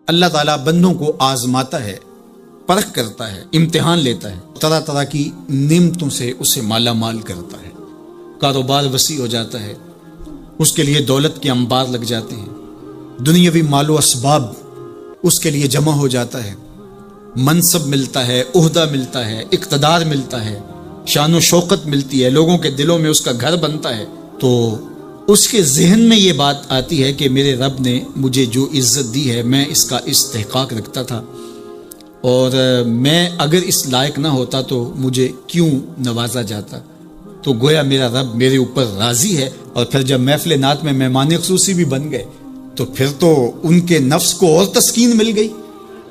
اللہ تعالیٰ بندوں کو آزماتا ہے، پرکھ کرتا ہے، امتحان لیتا ہے، طرح طرح کی نعمتوں سے اسے مالا مال کرتا ہے، کاروبار وسیع ہو جاتا ہے، اس کے لیے دولت کے انبار لگ جاتے ہیں، دنیاوی مال و اسباب اس کے لیے جمع ہو جاتا ہے، منصب ملتا ہے، عہدہ ملتا ہے، اقتدار ملتا ہے، شان و شوکت ملتی ہے، لوگوں کے دلوں میں اس کا گھر بنتا ہے، تو اس کے ذہن میں یہ بات آتی ہے کہ میرے رب نے مجھے جو عزت دی ہے میں اس کا استحقاق رکھتا تھا، اور میں اگر اس لائق نہ ہوتا تو مجھے کیوں نوازا جاتا، تو گویا میرا رب میرے اوپر راضی ہے۔ اور پھر جب محفل نعت میں مہمان خصوصی بھی بن گئے تو پھر تو ان کے نفس کو اور تسکین مل گئی۔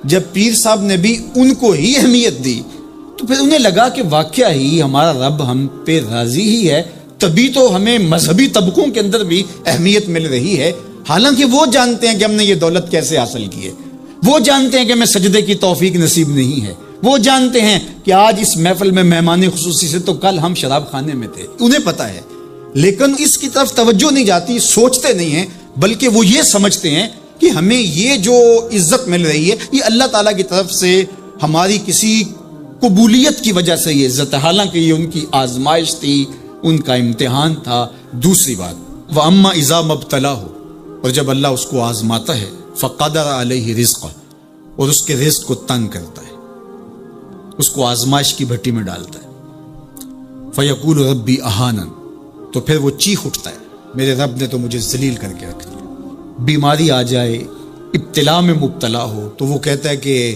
جب پیر صاحب نے بھی ان کو ہی اہمیت دی تو پھر انہیں لگا کہ واقعہ ہی ہمارا رب ہم پہ راضی ہی ہے، تبھی تو ہمیں مذہبی طبقوں کے اندر بھی اہمیت مل رہی ہے، حالانکہ وہ جانتے ہیں کہ ہم نے یہ دولت کیسے حاصل کی ہے، وہ جانتے ہیں کہ ہمیں سجدے کی توفیق نصیب نہیں ہے، وہ جانتے ہیں کہ آج اس محفل میں مہمان خصوصی سے تو کل ہم شراب خانے میں تھے، انہیں پتہ ہے، لیکن اس کی طرف توجہ نہیں جاتی، سوچتے نہیں ہیں، بلکہ وہ یہ سمجھتے ہیں کہ ہمیں یہ جو عزت مل رہی ہے یہ اللہ تعالیٰ کی طرف سے ہماری کسی قبولیت کی وجہ سے یہ عزت ہے، حالانکہ یہ ان کی آزمائش تھی، ان کا امتحان تھا۔ دوسری بات، وَأَمَّا إِذَا مَبْتَلَاهُ، اور جب اللہ اس کو آزماتا ہے، فَقَدَرَ عَلَيْهِ رِزْقَهُ، اور اس کے رزق کو تنگ کرتا ہے، اس کو آزمائش کی بھٹی میں ڈالتا ہے، فَيَقُولُ رَبِّي أَهَانَنِ، تو پھر وہ چیخ اٹھتا ہے میرے رب نے تو مجھے ذلیل کر کے رکھ دیا۔ بیماری آ جائے، ابتلا میں مبتلا ہو تو وہ کہتا ہے کہ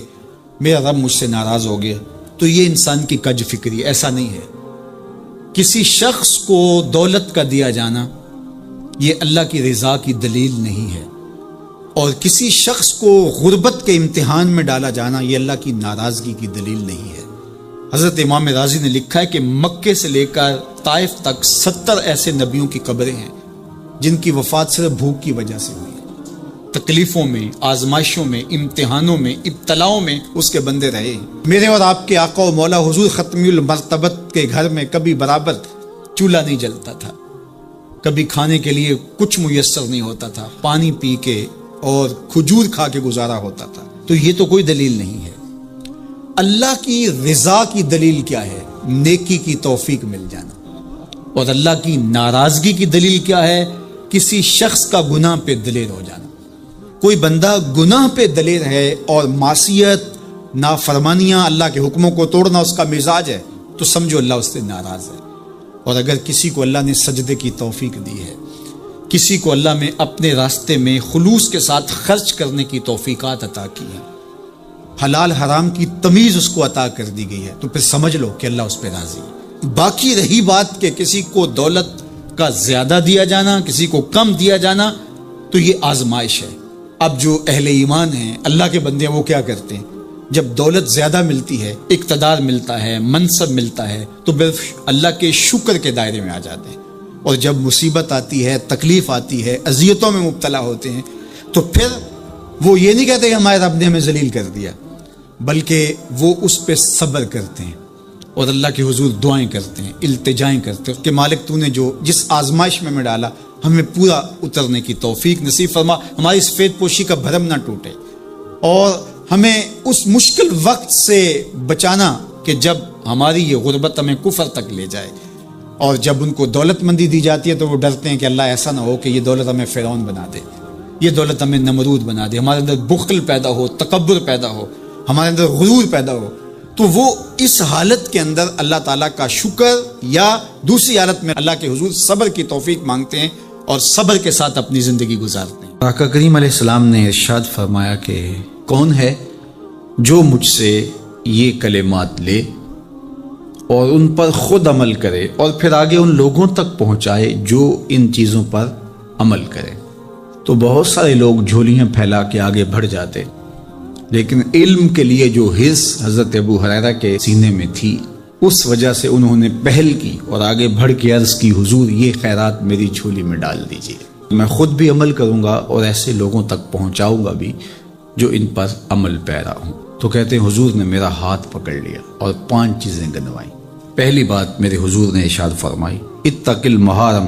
میرا رب مجھ سے ناراض ہو گیا، تو یہ انسان کی کج فکری، ایسا نہیں ہے۔ کسی شخص کو دولت کا دیا جانا یہ اللہ کی رضا کی دلیل نہیں ہے، اور کسی شخص کو غربت کے امتحان میں ڈالا جانا یہ اللہ کی ناراضگی کی دلیل نہیں ہے۔ حضرت امام رازی نے لکھا ہے کہ مکے سے لے کر طائف تک 70 ایسے نبیوں کی قبریں ہیں جن کی وفات صرف بھوک کی وجہ سے ہوئی، تکلیفوں میں، آزمائشوں میں، امتحانوں میں، ابتلاؤں میں اس کے بندے رہے ہیں۔ میرے اور آپ کے آقا و مولا حضور ختمی المرتبت کے گھر میں کبھی برابر چولہا نہیں جلتا تھا، کبھی کھانے کے لیے کچھ میسر نہیں ہوتا تھا، پانی پی کے اور کھجور کھا کے گزارا ہوتا تھا، تو یہ تو کوئی دلیل نہیں ہے۔ اللہ کی رضا کی دلیل کیا ہے؟ نیکی کی توفیق مل جانا۔ اور اللہ کی ناراضگی کی دلیل کیا ہے؟ کسی شخص کا گناہ پہ دلیر ہو جانا۔ کوئی بندہ گناہ پہ دلیر ہے اور معصیت، نافرمانیاں، اللہ کے حکموں کو توڑنا اس کا مزاج ہے، تو سمجھو اللہ اس سے ناراض ہے۔ اور اگر کسی کو اللہ نے سجدے کی توفیق دی ہے، کسی کو اللہ نے اپنے راستے میں خلوص کے ساتھ خرچ کرنے کی توفیقات عطا کی ہیں، حلال حرام کی تمیز اس کو عطا کر دی گئی ہے، تو پھر سمجھ لو کہ اللہ اس پہ راضی ہے۔ باقی رہی بات کہ کسی کو دولت کا زیادہ دیا جانا، کسی کو کم دیا جانا، تو یہ آزمائش ہے۔ اب جو اہل ایمان ہیں، اللہ کے بندے ہیں، وہ کیا کرتے ہیں؟ جب دولت زیادہ ملتی ہے، اقتدار ملتا ہے، منصب ملتا ہے، تو بس اللہ کے شکر کے دائرے میں آ جاتے ہیں، اور جب مصیبت آتی ہے، تکلیف آتی ہے، اذیتوں میں مبتلا ہوتے ہیں، تو پھر وہ یہ نہیں کہتے کہ ہمارے رب نے ہمیں ذلیل کر دیا، بلکہ وہ اس پہ صبر کرتے ہیں اور اللہ کے حضور دعائیں کرتے ہیں، التجائیں کرتے ہیں کہ مالک تو نے جو جس آزمائش میں ڈالا ہمیں پورا اترنے کی توفیق نصیب فرما، ہماری سفید پوشی کا بھرم نہ ٹوٹے، اور ہمیں اس مشکل وقت سے بچانا کہ جب ہماری یہ غربت ہمیں کفر تک لے جائے، اور جب ان کو دولت مندی دی جاتی ہے تو وہ ڈرتے ہیں کہ اللہ ایسا نہ ہو کہ یہ دولت ہمیں فرعون بنا دے، یہ دولت ہمیں نمرود بنا دے، ہمارے اندر بخل پیدا ہو، تکبر پیدا ہو، ہمارے اندر غرور پیدا ہو، تو وہ اس حالت کے اندر اللہ تعالیٰ کا شکر یا دوسری حالت میں اللہ کے حضور صبر کی توفیق مانگتے ہیں اور صبر کے ساتھ اپنی زندگی گزارتے ہیں۔ آقا کریم علیہ السلام نے ارشاد فرمایا کہ کون ہے جو مجھ سے یہ کلمات لے اور ان پر خود عمل کرے اور پھر آگے ان لوگوں تک پہنچائے جو ان چیزوں پر عمل کرے۔ تو بہت سارے لوگ جھولیاں پھیلا کے آگے بڑھ جاتے، لیکن علم کے لیے جو حرص حضرت ابو ہریرہ کے سینے میں تھی، اس وجہ سے انہوں نے پہل کی اور آگے بڑھ کے عرض کی حضور یہ خیرات میری جھولی میں ڈال دیجیے، میں خود بھی عمل کروں گا اور ایسے لوگوں تک پہنچاؤں گا بھی جو ان پر عمل پیرا ہوں۔ تو کہتے ہیں حضور نے میرا ہاتھ پکڑ لیا اور 5 چیزیں گنوائیں۔ پہلی بات میرے حضور نے ارشاد فرمائی، اتق المحارم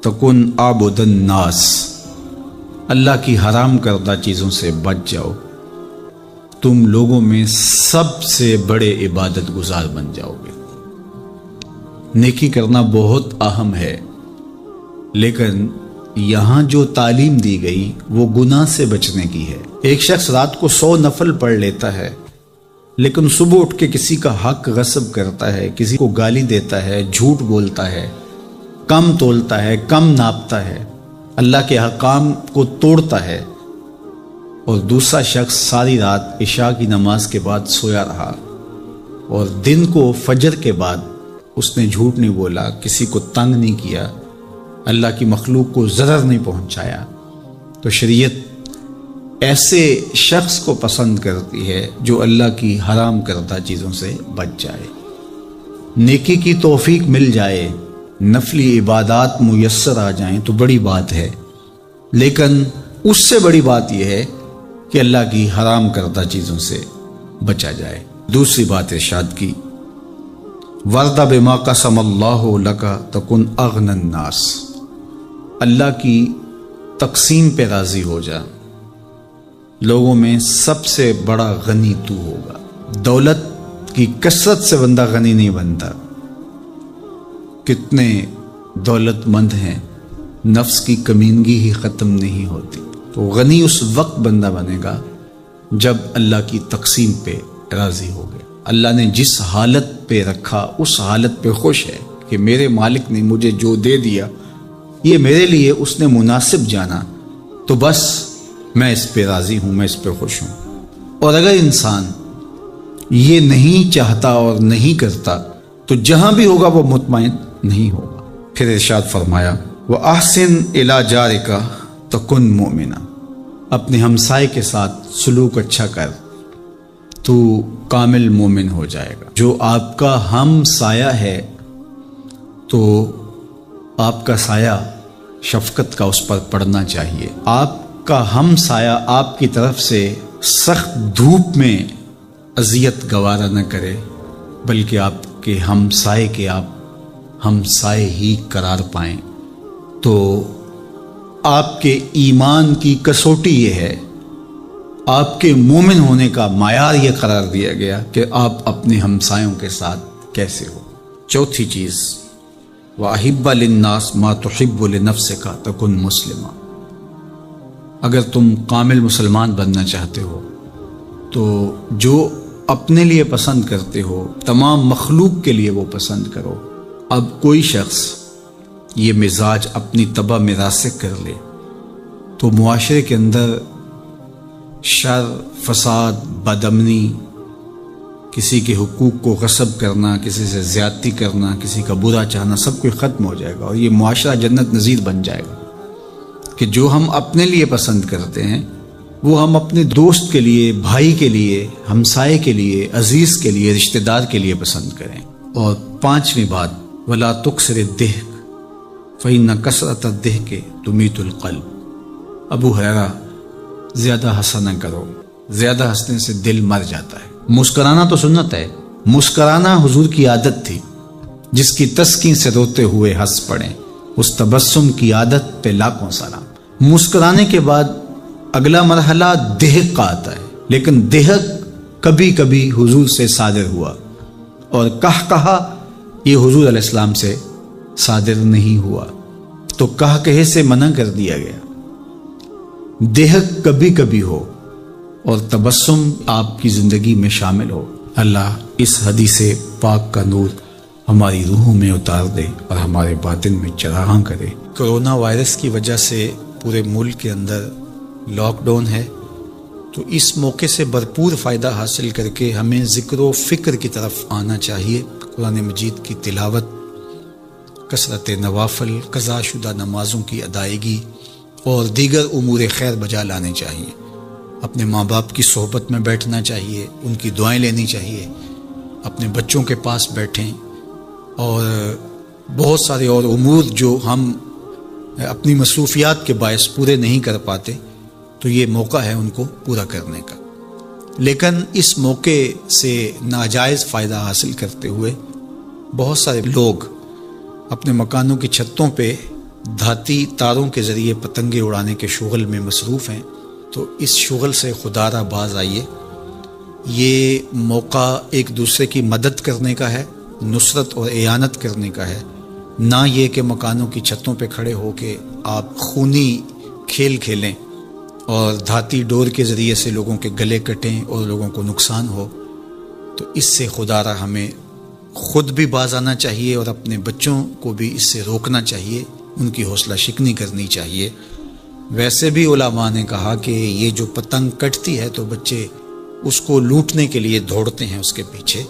تکن عابد الناس، اللہ کی حرام کردہ چیزوں سے بچ جاؤ تم لوگوں میں سب سے بڑے عبادت گزار بن جاؤ گے۔ نیکی کرنا بہت اہم ہے، لیکن یہاں جو تعلیم دی گئی وہ گناہ سے بچنے کی ہے۔ ایک شخص رات کو 100 نفل پڑھ لیتا ہے، لیکن صبح اٹھ کے کسی کا حق غصب کرتا ہے، کسی کو گالی دیتا ہے، جھوٹ بولتا ہے، کم تولتا ہے، کم ناپتا ہے، اللہ کے احکام کو توڑتا ہے، اور دوسرا شخص ساری رات عشاء کی نماز کے بعد سویا رہا اور دن کو فجر کے بعد اس نے جھوٹ نہیں بولا، کسی کو تنگ نہیں کیا، اللہ کی مخلوق کو ضرر نہیں پہنچایا، تو شریعت ایسے شخص کو پسند کرتی ہے جو اللہ کی حرام کردہ چیزوں سے بچ جائے۔ نیکی کی توفیق مل جائے، نفلی عبادات میسر آ جائیں تو بڑی بات ہے، لیکن اس سے بڑی بات یہ ہے کہ اللہ کی حرام کردہ چیزوں سے بچا جائے۔ دوسری بات ارشاد کی، وَرْضَ بِمَا قَسَمَ اللَّهُ لَكَ تَكُنْ أَغْنَى النَّاسِ، اللہ کی تقسیم پہ راضی ہو جا، لوگوں میں سب سے بڑا غنی تو ہوگا۔ دولت کی کثرت سے بندہ غنی نہیں بنتا، کتنے دولت مند ہیں، نفس کی کمینگی ہی ختم نہیں ہوتی۔ تو غنی اس وقت بندہ بنے گا جب اللہ کی تقسیم پہ راضی ہو گیا، اللہ نے جس حالت پہ رکھا اس حالت پہ خوش ہے کہ میرے مالک نے مجھے جو دے دیا یہ میرے لیے اس نے مناسب جانا، تو بس میں اس پہ راضی ہوں، میں اس پہ خوش ہوں۔ اور اگر انسان یہ نہیں چاہتا اور نہیں کرتا تو جہاں بھی ہوگا وہ مطمئن نہیں ہوگا۔ پھر ارشاد فرمایا، وَأَحْسِنْ إِلَىٰ جَارِكَ تَكُنْ مُؤْمِنًا، اپنے ہمسائے کے ساتھ سلوک اچھا کر تو کامل مومن ہو جائے گا۔ جو آپ کا ہم سایہ ہے تو آپ کا سایہ شفقت کا اس پر پڑنا چاہیے۔ آپ کا ہم سایہ آپ کی طرف سے سخت دھوپ میں اذیت گوارا نہ کرے، بلکہ آپ کے ہم سائے کے آپ ہم سائے ہی قرار پائیں، تو آپ کے ایمان کی کسوٹی یہ ہے، آپ کے مومن ہونے کا معیار یہ قرار دیا گیا کہ آپ اپنے ہمسایوں کے ساتھ کیسے ہو۔ چوتھی چیز، وَأَحِبَّ لِلنَّاسِ مَا تُحِبُّ لِنَفْسِكَ تَكُنْ مُسْلِمًا، اگر تم کامل مسلمان بننا چاہتے ہو تو جو اپنے لیے پسند کرتے ہو تمام مخلوق کے لیے وہ پسند کرو۔ اب کوئی شخص یہ مزاج اپنی طبع میں راسخ کر لے تو معاشرے کے اندر شر، فساد، بدامنی، کسی کے حقوق کو غصب کرنا، کسی سے زیادتی کرنا، کسی کا برا چاہنا، سب کچھ ختم ہو جائے گا، اور یہ معاشرہ جنت نظیر بن جائے گا کہ جو ہم اپنے لیے پسند کرتے ہیں وہ ہم اپنے دوست کے لیے، بھائی کے لیے، ہمسائے کے لیے، عزیز کے لیے، رشتہ دار کے لیے پسند کریں۔ اور پانچویں بات، وَلَا تُكْثِرِ الضِّحْكَ فَإِنَّ كَثْرَةَ الضِّحْكِ تُمِيتُ الْقَلْبَ، ابو ہریرہ زیادہ ہنسا نہ کرو، زیادہ ہنسنے سے دل مر جاتا ہے۔ مسکرانا تو سنت ہے، مسکرانا حضور کی عادت تھی، جس کی تسکین سے روتے ہوئے ہنس پڑیں، اس تبسم کی عادت پہ لاکھوں سلام۔ مسکرانے کے بعد اگلا مرحلہ دہک کا آتا ہے، لیکن دہک کبھی کبھی حضور سے صادر ہوا، اور کہا یہ حضور علیہ السلام سے صادر نہیں ہوا، تو کہے سے منع کر دیا گیا۔ دہک کبھی کبھی ہو اور تبسم آپ کی زندگی میں شامل ہو۔ اللہ اس حدیث پاک کا نور ہماری روحوں میں اتار دے اور ہمارے باطن میں چراغاں کرے۔ کرونا وائرس کی وجہ سے پورے ملک کے اندر لاک ڈاؤن ہے، تو اس موقع سے بھرپور فائدہ حاصل کر کے ہمیں ذکر و فکر کی طرف آنا چاہیے۔ قرآن مجید کی تلاوت، کثرت نوافل، قضا شدہ نمازوں کی ادائیگی اور دیگر امور خیر بجا لانے چاہیے۔ اپنے ماں باپ کی صحبت میں بیٹھنا چاہیے، ان کی دعائیں لینی چاہیے، اپنے بچوں کے پاس بیٹھیں، اور بہت سارے اور امور جو ہم اپنی مصروفیات کے باعث پورے نہیں کر پاتے، تو یہ موقع ہے ان کو پورا کرنے کا۔ لیکن اس موقع سے ناجائز فائدہ حاصل کرتے ہوئے بہت سارے لوگ اپنے مکانوں کی چھتوں پہ دھاتی تاروں کے ذریعے پتنگیں اڑانے کے شغل میں مصروف ہیں، تو اس شغل سے خدا را باز آئیے یہ موقع ایک دوسرے کی مدد کرنے کا ہے، نصرت اور اعانت کرنے کا ہے، نہ یہ کہ مکانوں کی چھتوں پہ کھڑے ہو کے آپ خونی کھیل کھیلیں اور دھاتی ڈور کے ذریعے سے لوگوں کے گلے کٹیں اور لوگوں کو نقصان ہو۔ تو اس سے خدا را ہمیں خود بھی باز آنا چاہیے اور اپنے بچوں کو بھی اس سے روکنا چاہیے، ان کی حوصلہ شکنی کرنی چاہیے۔ ویسے بھی علماء نے کہا کہ یہ جو پتنگ کٹتی ہے تو بچے اس کو لوٹنے کے لیے دوڑتے ہیں اس کے پیچھے۔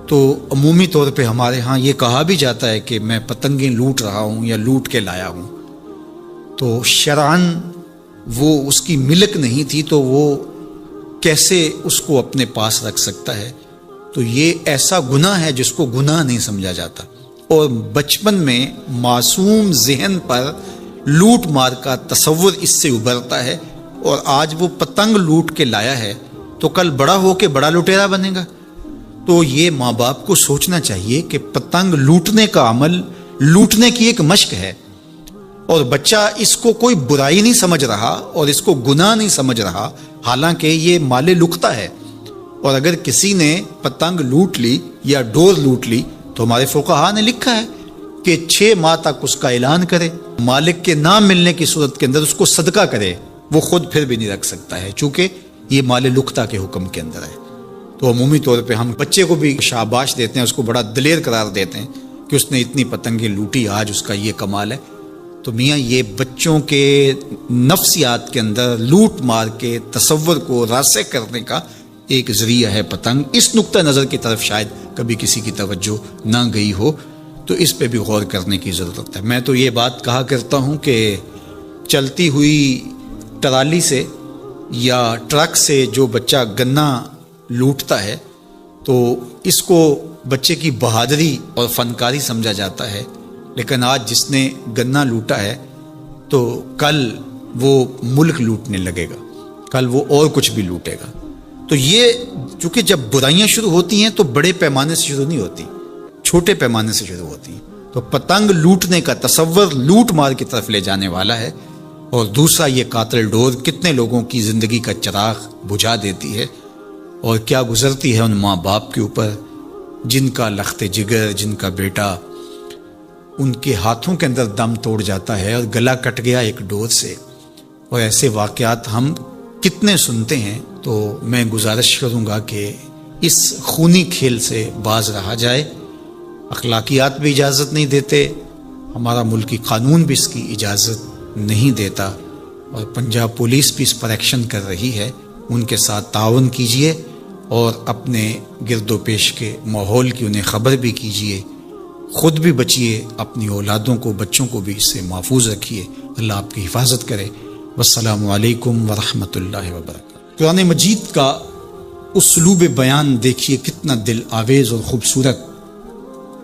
تو عمومی طور پہ ہمارے ہاں یہ کہا بھی جاتا ہے کہ میں پتنگیں لوٹ رہا ہوں یا لوٹ کے لایا ہوں، تو شرعاً وہ اس کی ملک نہیں تھی تو وہ کیسے اس کو اپنے پاس رکھ سکتا ہے؟ تو یہ ایسا گناہ ہے جس کو گناہ نہیں سمجھا جاتا، اور بچپن میں معصوم ذہن پر لوٹ مار کا تصور اس سے ابھرتا ہے، اور آج وہ پتنگ لوٹ کے لایا ہے تو کل بڑا ہو کے بڑا لٹیرا بنے گا۔ تو یہ ماں باپ کو سوچنا چاہیے کہ پتنگ لوٹنے کا عمل لوٹنے کی ایک مشق ہے، اور بچہ اس کو کوئی برائی نہیں سمجھ رہا اور اس کو گناہ نہیں سمجھ رہا، حالانکہ یہ مال لقطہ ہے۔ اور اگر کسی نے پتنگ لوٹ لی یا ڈور لوٹ لی تو ہمارے فقہا نے لکھا ہے کہ 6 ماہ تک اس کا اعلان کرے، مالک کے نہ ملنے کی صورت کے اندر اس کو صدقہ کرے، وہ خود پھر بھی نہیں رکھ سکتا ہے چونکہ یہ مال لقطہ کے حکم کے اندر ہے۔ تو عمومی طور پہ ہم بچے کو بھی شاباش دیتے ہیں، اس کو بڑا دلیر قرار دیتے ہیں کہ اس نے اتنی پتنگیں لوٹی، آج اس کا یہ کمال ہے۔ تو میاں یہ بچوں کے نفسیات کے اندر لوٹ مار کے تصور کو راسخ کرنے کا ایک ذریعہ ہے پتنگ۔ اس نقطہ نظر کی طرف شاید کبھی کسی کی توجہ نہ گئی ہو، تو اس پہ بھی غور کرنے کی ضرورت ہے۔ میں تو یہ بات کہا کرتا ہوں کہ چلتی ہوئی ٹرالی سے یا ٹرک سے جو بچہ گنا لوٹتا ہے تو اس کو بچے کی بہادری اور فنکاری سمجھا جاتا ہے، لیکن آج جس نے گنا لوٹا ہے تو کل وہ ملک لوٹنے لگے گا، کل وہ اور کچھ بھی لوٹے گا۔ تو یہ چونکہ جب برائیاں شروع ہوتی ہیں تو بڑے پیمانے سے شروع نہیں ہوتی، چھوٹے پیمانے سے شروع ہوتی ہیں۔ تو پتنگ لوٹنے کا تصور لوٹ مار کی طرف لے جانے والا ہے، اور دوسرا یہ قاتل ڈور کتنے لوگوں کی زندگی کا چراغ بجھا دیتی ہے، اور کیا گزرتی ہے ان ماں باپ کے اوپر جن کا لخت جگر، جن کا بیٹا ان کے ہاتھوں کے اندر دم توڑ جاتا ہے اور گلا کٹ گیا ایک ڈور سے۔ اور ایسے واقعات ہم کتنے سنتے ہیں۔ تو میں گزارش کروں گا کہ اس خونی کھیل سے باز رہا جائے۔ اخلاقیات بھی اجازت نہیں دیتے، ہمارا ملکی قانون بھی اس کی اجازت نہیں دیتا، اور پنجاب پولیس بھی اس پر ایکشن کر رہی ہے۔ ان کے ساتھ تعاون کیجئے اور اپنے گرد و پیش کے ماحول کی انہیں خبر بھی کیجئے، خود بھی بچیے، اپنی اولادوں کو، بچوں کو بھی اس سے محفوظ رکھیے۔ اللہ آپ کی حفاظت کرے۔ والسلام علیکم ورحمۃ اللہ وبرکاتہ۔ قرآن مجید کا اسلوب بیان دیکھیے کتنا دل آویز اور خوبصورت،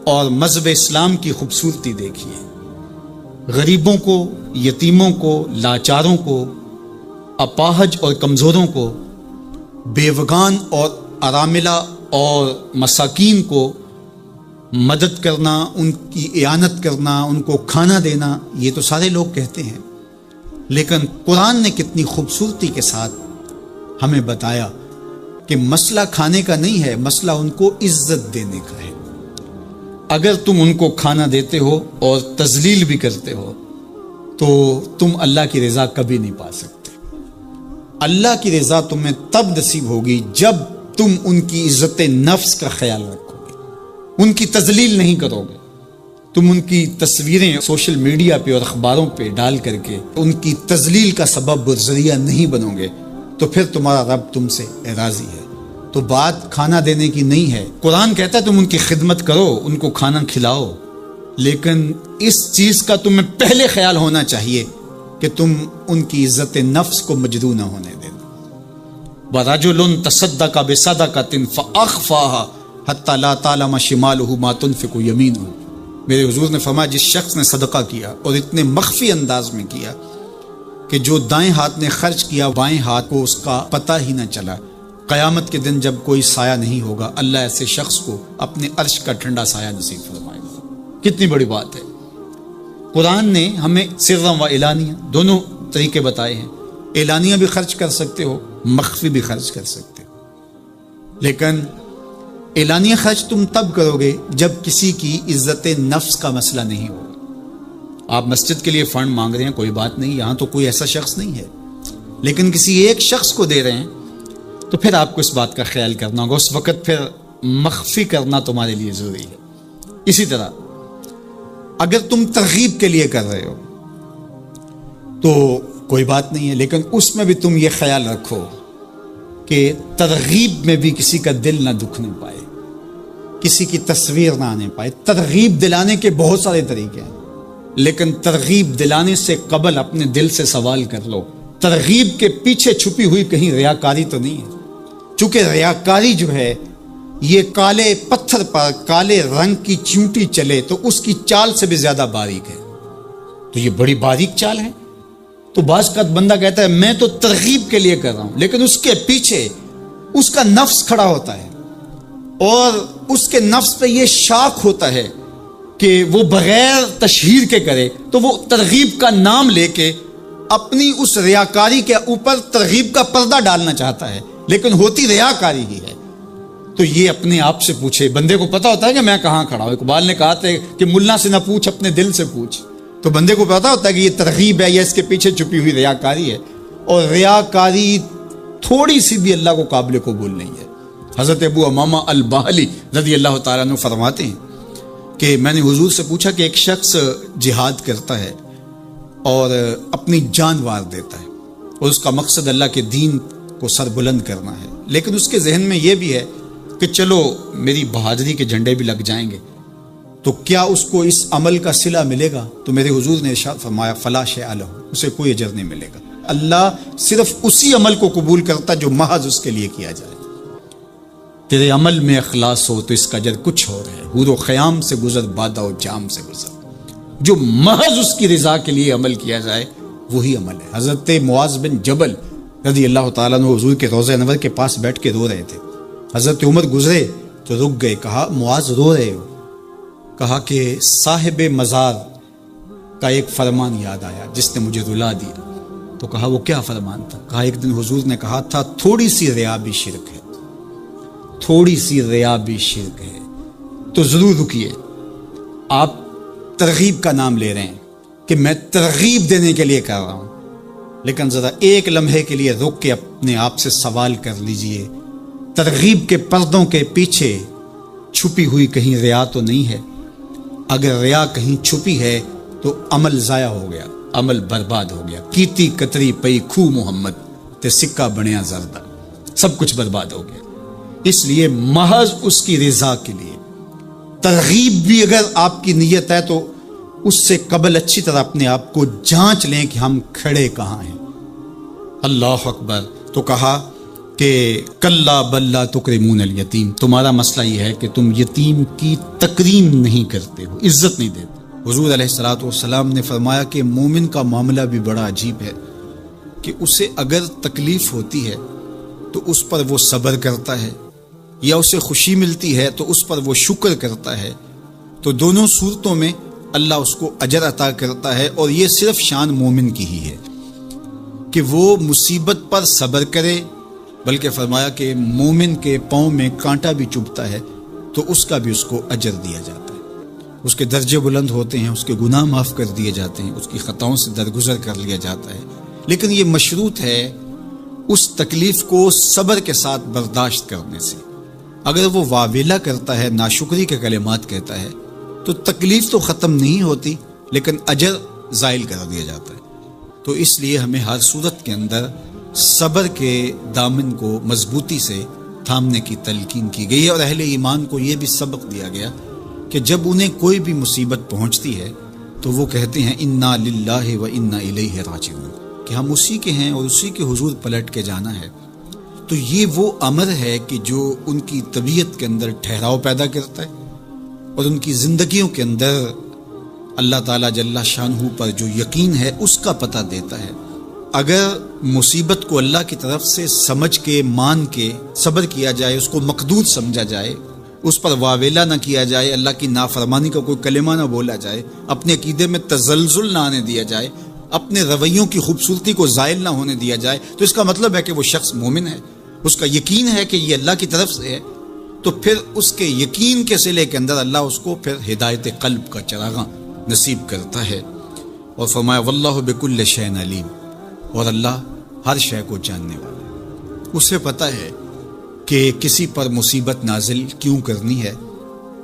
اور مذہب اسلام کی خوبصورتی دیکھیے۔ غریبوں کو، یتیموں کو، لاچاروں کو، اپاہج اور کمزوروں کو، بیوگان اور اراملہ اور مساکین کو مدد کرنا، ان کی اعانت کرنا، ان کو کھانا دینا، یہ تو سارے لوگ کہتے ہیں، لیکن قرآن نے کتنی خوبصورتی کے ساتھ ہمیں بتایا کہ مسئلہ کھانے کا نہیں ہے، مسئلہ ان کو عزت دینے کا ہے۔ اگر تم ان کو کھانا دیتے ہو اور تذلیل بھی کرتے ہو تو تم اللہ کی رضا کبھی نہیں پا سکتے۔ اللہ کی رضا تمہیں تب نصیب ہوگی جب تم ان کی عزت نفس کا خیال رکھو گے، ان کی تذلیل نہیں کرو گے، تم ان کی تصویریں سوشل میڈیا پہ اور اخباروں پہ ڈال کر کے ان کی تذلیل کا سبب اور ذریعہ نہیں بنو گے، تو پھر تمہارا رب تم سے راضی ہے۔ تو بات کھانا دینے کی نہیں ہے، قرآن کہتا ہے تم ان کی خدمت کرو، ان کو کھانا کھلاؤ، لیکن اس چیز کا تمہیں پہلے خیال ہونا چاہیے کہ تم ان کی عزت نفس کو مجروح نہ ہونے دیں۔ وَرَجُلٌ تَصَدَّقَ بِصَدَقَةٍ فَأَخْفَاهَا حَتَّى لَا تَعْلَمَ شِمَالُهُ مَا تُنْفِقُ يَمِينُهُ۔ میرے حضور نے فرمایا جس شخص نے صدقہ کیا اور اتنے مخفی انداز میں کیا کہ جو دائیں ہاتھ نے خرچ کیا بائیں ہاتھ کو اس کا پتہ ہی نہ چلا، قیامت کے دن جب کوئی سایہ نہیں ہوگا اللہ ایسے شخص کو اپنے عرش کا ٹھنڈا سایہ نصیب فرمائے گا۔ کتنی بڑی بات ہے۔ قرآن نے ہمیں سرًا و اعلانیہ دونوں طریقے بتائے ہیں۔ اعلانیہ بھی خرچ کر سکتے ہو، مخفی بھی خرچ کر سکتے ہو۔ لیکن اعلانیہ خرچ تم تب کرو گے جب کسی کی عزت نفس کا مسئلہ نہیں ہو. آپ مسجد کے لیے فنڈ مانگ رہے ہیں، کوئی بات نہیں، یہاں تو کوئی ایسا شخص نہیں ہے، لیکن کسی ایک شخص کو دے رہے ہیں تو پھر آپ کو اس بات کا خیال کرنا ہوگا، اس وقت پھر مخفی کرنا تمہارے لیے ضروری ہے. اسی طرح اگر تم ترغیب کے لیے کر رہے ہو تو کوئی بات نہیں ہے، لیکن اس میں بھی تم یہ خیال رکھو کہ ترغیب میں بھی کسی کا دل نہ دکھنے پائے، کسی کی تصویر نہ آنے پائے. ترغیب دلانے کے بہت سارے طریقے ہیں، لیکن ترغیب دلانے سے قبل اپنے دل سے سوال کر لو، ترغیب کے پیچھے چھپی ہوئی کہیں ریاکاری تو نہیں ہے؟ چونکہ ریاکاری جو ہے یہ کالے پتھر پر کالے رنگ کی چیونٹی چلے تو اس کی چال سے بھی زیادہ باریک ہے، تو یہ بڑی باریک چال ہے. تو بعض کا بندہ کہتا ہے میں تو ترغیب کے لیے کر رہا ہوں، لیکن اس کے پیچھے اس کا نفس کھڑا ہوتا ہے اور اس کے نفس پہ یہ شاک ہوتا ہے کہ وہ بغیر تشہیر کے کرے، تو وہ ترغیب کا نام لے کے اپنی اس ریاکاری کے اوپر ترغیب کا پردہ ڈالنا چاہتا ہے، لیکن ہوتی ریاکاری ہی ہے. تو یہ اپنے آپ سے پوچھے. بندے کو پتا ہوتا ہے کہ میں کہاں کھڑا ہوں. اقبال نے کہا تھا کہ ملا سے نہ پوچھ اپنے دل سے پوچھ. تو بندے کو پتا ہوتا ہے کہ یہ ترغیب ہے یا اس کے پیچھے چھپی ہوئی ریاکاری ہے، اور ریاکاری تھوڑی سی بھی اللہ کو قابل قبول نہیں ہے. حضرت ابو امامہ الباہلی رضی اللہ تعالیٰ عنہ فرماتے ہیں کہ میں نے حضور سے پوچھا کہ ایک شخص جہاد کرتا ہے اور اپنی جان وار دیتا ہے اور اس کا مقصد اللہ کے دین کو سر بلند کرنا ہے، لیکن اس کے ذہن میں یہ بھی ہے کہ چلو میری بہادری کے جھنڈے بھی لگ جائیں گے، تو کیا اس کو اس عمل کا صلہ ملے گا؟ تو میرے حضور نے ارشاد فرمایا فلا شیء لہ، اسے کوئی اجر نہیں ملے گا. اللہ صرف اسی عمل کو قبول کرتا جو محض اس کے لیے کیا جائے. تیرے عمل میں اخلاص ہو تو اس کا اجر کچھ اور ہے. حور و خیام سے گزر، بادہ و جام سے گزر. جو محض اس کی رضا کے لیے عمل کیا جائے وہی عمل ہے. حضرت معاذ بن جبل رضی اللہ تعالیٰ عنہ حضور کے روضہ انور کے پاس بیٹھ کے رو رہے تھے. حضرت عمر گزرے تو رک گئے. کہا معاذ رو رہے ہو؟ کہا کہ صاحب مزار کا ایک فرمان یاد آیا جس نے مجھے رلا دیا. تو کہا وہ کیا فرمان تھا؟ کہا ایک دن حضور نے کہا تھا تھوڑی سی ریا بھی شرک ہے، تھوڑی سی ریا بھی شرک ہے. تو ضرور رکیے. آپ ترغیب کا نام لے رہے ہیں کہ میں ترغیب دینے کے لیے کر رہا ہوں، لیکن ذرا ایک لمحے کے لیے رک کے اپنے آپ سے سوال کر لیجئے، ترغیب کے پردوں کے پیچھے چھپی ہوئی کہیں ریا تو نہیں ہے؟ اگر ریا کہیں چھپی ہے تو عمل ضائع ہو گیا، عمل برباد ہو گیا. کیتی کتری پئی کھو محمد تے سکہ بنیا زردہ، سب کچھ برباد ہو گیا. اس لیے محض اس کی رضا کے لیے ترغیب بھی اگر آپ کی نیت ہے تو اس سے قبل اچھی طرح اپنے آپ کو جانچ لیں کہ ہم کھڑے کہاں ہیں. اللہ اکبر. تو کہا کہ کلا بل لا تکرمون الیتیم، تمہارا مسئلہ یہ ہے کہ تم یتیم کی تکریم نہیں کرتے ہو، عزت نہیں دیتے. حضور علیہ الصلوۃ والسلام نے فرمایا کہ مومن کا معاملہ بھی بڑا عجیب ہے کہ اسے اگر تکلیف ہوتی ہے تو اس پر وہ صبر کرتا ہے، یا اسے خوشی ملتی ہے تو اس پر وہ شکر کرتا ہے. تو دونوں صورتوں میں اللہ اس کو اجر عطا کرتا ہے، اور یہ صرف شان مومن کی ہی ہے کہ وہ مصیبت پر صبر کرے. بلکہ فرمایا کہ مومن کے پاؤں میں کانٹا بھی چبھتا ہے تو اس کا بھی اس کو اجر دیا جاتا ہے، اس کے درجے بلند ہوتے ہیں، اس کے گناہ معاف کر دیے جاتے ہیں، اس کی خطاؤں سے درگزر کر لیا جاتا ہے. لیکن یہ مشروط ہے اس تکلیف کو صبر کے ساتھ برداشت کرنے سے. اگر وہ واویلا کرتا ہے، ناشکری کے کلمات کہتا ہے، تو تکلیف تو ختم نہیں ہوتی لیکن اجر زائل کر دیا جاتا ہے. تو اس لیے ہمیں ہر صورت کے اندر صبر کے دامن کو مضبوطی سے تھامنے کی تلقین کی گئی ہے. اور اہل ایمان کو یہ بھی سبق دیا گیا کہ جب انہیں کوئی بھی مصیبت پہنچتی ہے تو وہ کہتے ہیں انا للہ و انا الیہ راجعون، کہ ہم اسی کے ہیں اور اسی کے حضور پلٹ کے جانا ہے. تو یہ وہ امر ہے کہ جو ان کی طبیعت کے اندر ٹھہراؤ پیدا کرتا ہے اور ان کی زندگیوں کے اندر اللہ تعالیٰ جل شانہ پر جو یقین ہے اس کا پتہ دیتا ہے. اگر مصیبت کو اللہ کی طرف سے سمجھ کے مان کے صبر کیا جائے، اس کو مقدور سمجھا جائے، اس پر واویلا نہ کیا جائے، اللہ کی نافرمانی کا کوئی کلمہ نہ بولا جائے، اپنے عقیدے میں تزلزل نہ آنے دیا جائے، اپنے رویوں کی خوبصورتی کو زائل نہ ہونے دیا جائے، تو اس کا مطلب ہے کہ وہ شخص مومن ہے. اس کا یقین ہے کہ یہ اللہ کی طرف سے ہے، تو پھر اس کے یقین کے صلے کے اندر اللہ اس کو پھر ہدایت قلب کا چراغاں نصیب کرتا ہے۔ اور فرمایا واللہ بکل شیء علیم، اور اللہ ہر شے کو جاننے والا ہے، اسے پتہ ہے کہ کسی پر مصیبت نازل کیوں کرنی ہے،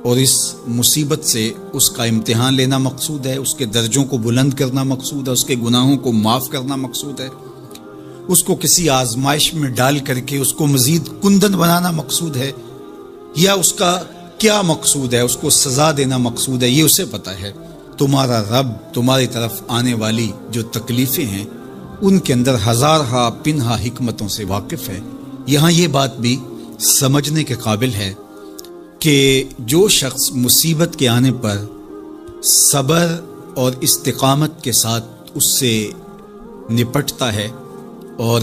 اور اس مصیبت سے اس کا امتحان لینا مقصود ہے، اس کے درجوں کو بلند کرنا مقصود ہے، اس کے گناہوں کو معاف کرنا مقصود ہے، اس کو کسی آزمائش میں ڈال کر کے اس کو مزید کندن بنانا مقصود ہے، یا اس کا کیا مقصود ہے، اس کو سزا دینا مقصود ہے، یہ اسے پتہ ہے۔ تمہارا رب تمہاری طرف آنے والی جو تکلیفیں ہیں ان کے اندر ہزارہا پنہا حکمتوں سے واقف ہے۔ یہاں یہ بات بھی سمجھنے کے قابل ہے کہ جو شخص مصیبت کے آنے پر صبر اور استقامت کے ساتھ اس سے نپٹتا ہے اور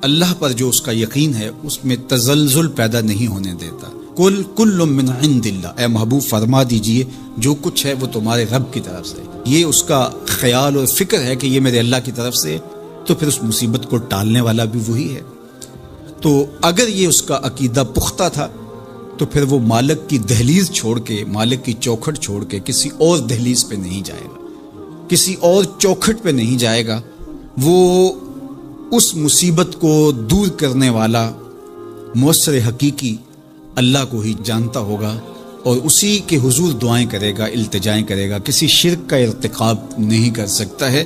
اللہ پر جو اس کا یقین ہے اس میں تزلزل پیدا نہیں ہونے دیتا، کل من عند اللہ، اے محبوب فرما دیجئے جو کچھ ہے وہ تمہارے رب کی طرف سے، یہ اس کا خیال اور فکر ہے کہ یہ میرے اللہ کی طرف سے، تو پھر اس مصیبت کو ٹالنے والا بھی وہی ہے۔ تو اگر یہ اس کا عقیدہ پختہ تھا تو پھر وہ مالک کی دہلیز چھوڑ کے، مالک کی چوکھٹ چھوڑ کے کسی اور دہلیز پہ نہیں جائے گا، کسی اور چوکھٹ پہ نہیں جائے گا، وہ اس مصیبت کو دور کرنے والا مؤثر حقیقی اللہ کو ہی جانتا ہوگا، اور اسی کے حضور دعائیں کرے گا، التجائیں کرے گا، کسی شرک کا ارتکاب نہیں کر سکتا ہے،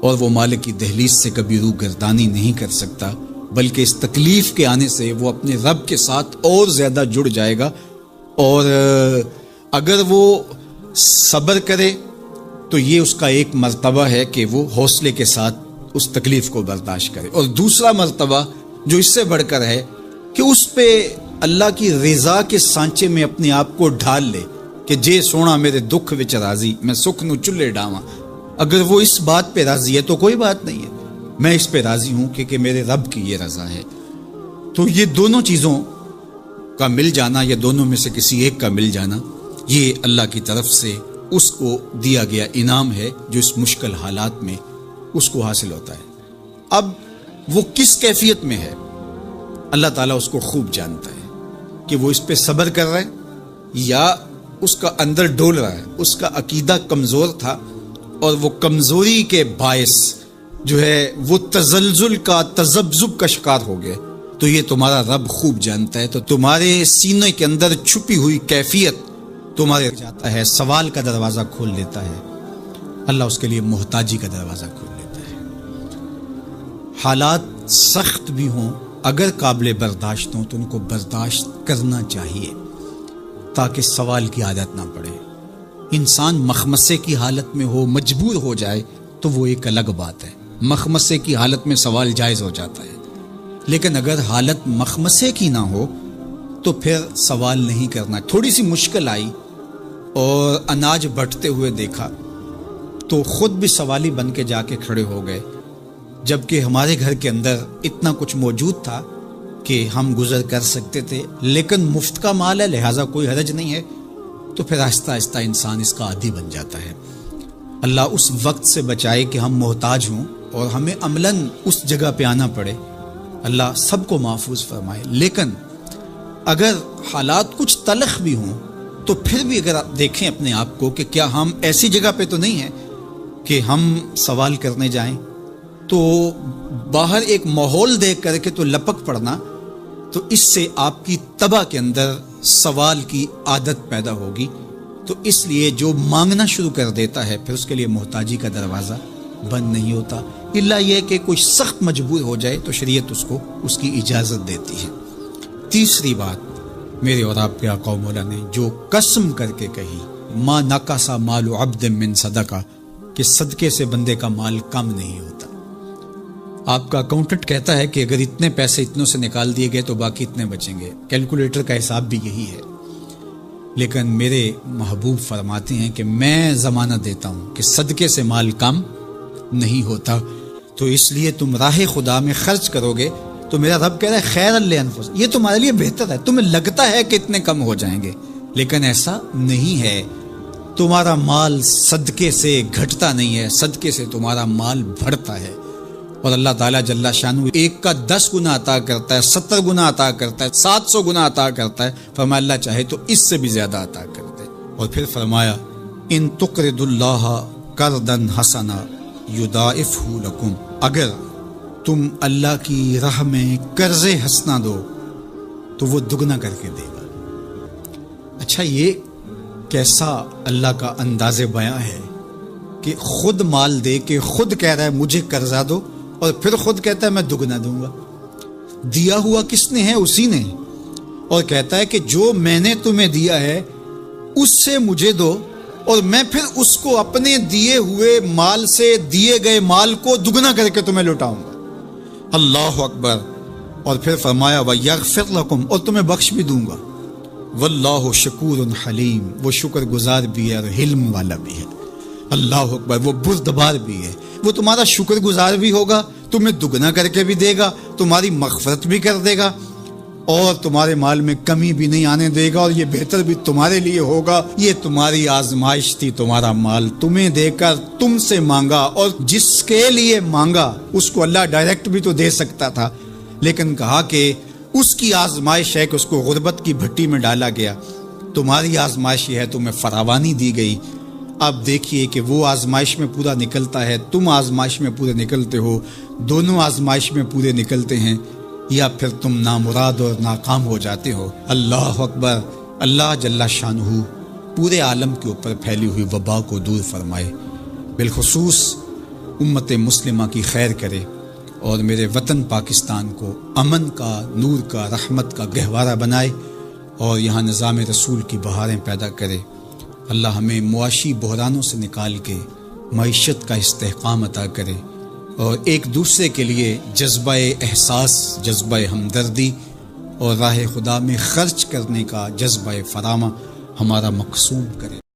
اور وہ مالک کی دہلیز سے کبھی روح گردانی نہیں کر سکتا، بلکہ اس تکلیف کے آنے سے وہ اپنے رب کے ساتھ اور زیادہ جڑ جائے گا، اور اگر وہ صبر کرے تو یہ اس کا ایک مرتبہ ہے کہ وہ حوصلے کے ساتھ اس تکلیف کو برداشت کرے، اور دوسرا مرتبہ جو اس سے بڑھ کر ہے کہ اس پہ اللہ کی رضا کے سانچے میں اپنے آپ کو ڈھال لے کہ جے سونا میرے دکھ وچ راضی، میں سکھ نو چلے ڈاواں۔ اگر وہ اس بات پہ راضی ہے تو کوئی بات نہیں ہے، میں اس پہ راضی ہوں کہ میرے رب کی یہ رضا ہے۔ تو یہ دونوں چیزوں کا مل جانا، یا دونوں میں سے کسی ایک کا مل جانا، یہ اللہ کی طرف سے اس کو دیا گیا انعام ہے جو اس مشکل حالات میں اس کو حاصل ہوتا ہے۔ اب وہ کس کیفیت میں ہے اللہ تعالیٰ اس کو خوب جانتا ہے، کہ وہ اس پہ صبر کر رہا ہے یا اس کا اندر ڈول رہا ہے، اس کا عقیدہ کمزور تھا اور وہ کمزوری کے باعث جو ہے وہ تزلزل کا، تذبذب کا شکار ہو گئے، تو یہ تمہارا رب خوب جانتا ہے۔ تو تمہارے سینے کے اندر چھپی ہوئی کیفیت تمہارے جاتا ہے، سوال کا دروازہ کھول دیتا ہے، اللہ اس کے لیے محتاجی کا دروازہ کھول دیتا ہے۔ حالات سخت بھی ہوں، اگر قابل برداشت ہوں تو ان کو برداشت کرنا چاہیے تاکہ سوال کی عادت نہ پڑے۔ انسان مخمصے کی حالت میں ہو، مجبور ہو جائے تو وہ ایک الگ بات ہے، مخمصے کی حالت میں سوال جائز ہو جاتا ہے، لیکن اگر حالت مخمصے کی نہ ہو تو پھر سوال نہیں کرنا۔ تھوڑی سی مشکل آئی اور اناج بٹتے ہوئے دیکھا تو خود بھی سوالی بن کے جا کے کھڑے ہو گئے، جبکہ ہمارے گھر کے اندر اتنا کچھ موجود تھا کہ ہم گزر کر سکتے تھے، لیکن مفت کا مال ہے لہٰذا کوئی حرج نہیں ہے، تو پھر آہستہ آہستہ انسان اس کا عادی بن جاتا ہے۔ اللہ اس وقت سے بچائے کہ ہم محتاج ہوں اور ہمیں عملاً اس جگہ پہ آنا پڑے، اللہ سب کو محفوظ فرمائے۔ لیکن اگر حالات کچھ تلخ بھی ہوں تو پھر بھی اگر آپ دیکھیں اپنے آپ کو کہ کیا ہم ایسی جگہ پہ تو نہیں ہیں کہ ہم سوال کرنے جائیں، تو باہر ایک ماحول دیکھ کر کے تو لپک پڑنا، تو اس سے آپ کی طبع کے اندر سوال کی عادت پیدا ہوگی، تو اس لیے جو مانگنا شروع کر دیتا ہے پھر اس کے لیے محتاجی کا دروازہ بند نہیں ہوتا، الا یہ کہ کوئی سخت مجبور ہو جائے تو شریعت اس کو اس کی اجازت دیتی ہے۔ تیسری بات میرے اور آپ کے آقا و مولا نے جو قسم کر کے کہی، ما نقص مال عبد من صدقہ، کہ صدقے سے بندے کا مال کم نہیں ہوتا۔ آپ کا اکاؤنٹنٹ کہتا ہے کہ اگر اتنے پیسے اتنوں سے نکال دیے گئے تو باقی اتنے بچیں گے، کیلکولیٹر کا حساب بھی یہی ہے، لیکن میرے محبوب فرماتے ہیں کہ میں ضمانت دیتا ہوں کہ صدقے سے مال کم نہیں ہوتا، تو اس لیے تم راہ خدا میں خرچ کرو گے تو میرا رب کہہ رہا ہے خیر لانفسکم، یہ تمہارے لیے بہتر ہے، تمہیں لگتا ہے کہ اتنے کم ہو جائیں گے لیکن ایسا نہیں ہے، تمہارا مال صدقے سے گھٹتا نہیں ہے، صدقے سے تمہارا مال بڑھتا ہے۔ اور اللہ تعالیٰ جل شانہ ایک کا 10 گنا عطا کرتا ہے، 70 گنا عطا کرتا ہے، 700 گنا عطا کرتا ہے، فرمایا اللہ چاہے تو اس سے بھی زیادہ عطا کر دے۔ اور پھر فرمایا ان تقرضوا اللہ قرضا حسنا یضاعفہ لکم، اگر تم اللہ کی راہ میں قرض حسنہ دو تو وہ دگنا کر کے دے گا۔ اچھا، یہ کیسا اللہ کا انداز بیاں ہے کہ خود مال دے کے خود کہہ رہا ہے مجھے قرضہ دو، اور پھر خود کہتا ہے میں دگنا دوں گا۔ دیا ہوا کس نے ہے؟ اسی نے، اور کہتا ہے کہ جو میں نے تمہیں دیا ہے اس سے مجھے دو، اور میں پھر اس کو اپنے دیے ہوئے مال سے دیے گئے مال کو دگنا کر کے تمہیں لوٹاؤں گا۔ اللہ اکبر۔ اور پھر فرمایا وَيَغْفِرْ لَكُمْ، اور تمہیں بخش بھی دوں گا۔ واللہ شکور حلیم، وہ شکر گزار بھی ہے اور حلم والا بھی ہے۔ اللہ اکبر، وہ بردبار بھی ہے، وہ تمہارا شکر گزار بھی ہوگا، تمہیں دگنا کر کے بھی دے گا، تمہاری مغفرت بھی کر دے گا، اور تمہارے مال میں کمی بھی نہیں آنے دے گا، اور یہ بہتر بھی تمہارے لیے ہوگا۔ یہ تمہاری آزمائش تھی، تمہارا مال تمہیں دے کر تم سے مانگا، اور جس کے لیے مانگا اس کو اللہ ڈائریکٹ بھی تو دے سکتا تھا، لیکن کہا کہ اس کی آزمائش ہے کہ اس کو غربت کی بھٹی میں ڈالا گیا۔ تمہاری آزمائش یہ ہے، تمہیں فراوانی دی گئی۔ اب دیکھیے کہ وہ آزمائش میں پورا نکلتا ہے، تم آزمائش میں پورے نکلتے ہو، دونوں آزمائش میں پورے نکلتے ہیں، یا پھر تم نامراد اور ناکام ہو جاتے ہو۔ اللہ اکبر۔ اللہ جل شانہ پورے عالم کے اوپر پھیلی ہوئی وبا کو دور فرمائے، بالخصوص امت مسلمہ کی خیر کرے، اور میرے وطن پاکستان کو امن کا، نور کا، رحمت کا گہوارہ بنائے، اور یہاں نظام رسول کی بہاریں پیدا کرے۔ اللہ ہمیں معاشی بحرانوں سے نکال کے معیشت کا استحکام عطا کرے، اور ایک دوسرے کے لیے جذبہ احساس، جذبہ ہمدردی اور راہ خدا میں خرچ کرنے کا جذبہ فراواں ہمارا مقصود کرے۔